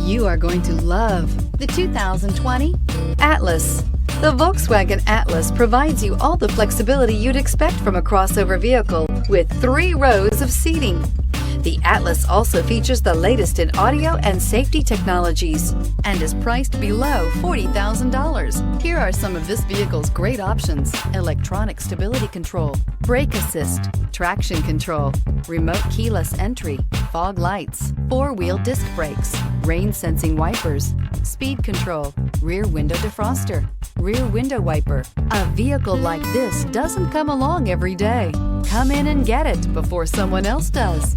You are going to love the 2020 Atlas. The Volkswagen Atlas provides you all the flexibility you'd expect from a crossover vehicle with 3 rows of seating. The Atlas also features the latest in audio and safety technologies and is priced below $40,000. Here are some of this vehicle's great options: electronic stability control, brake assist, traction control, remote keyless entry, fog lights, 4-wheel disc brakes, rain sensing wipers, speed control, rear window defroster, rear window wiper. A vehicle like this doesn't come along every day. Come in and get it before someone else does.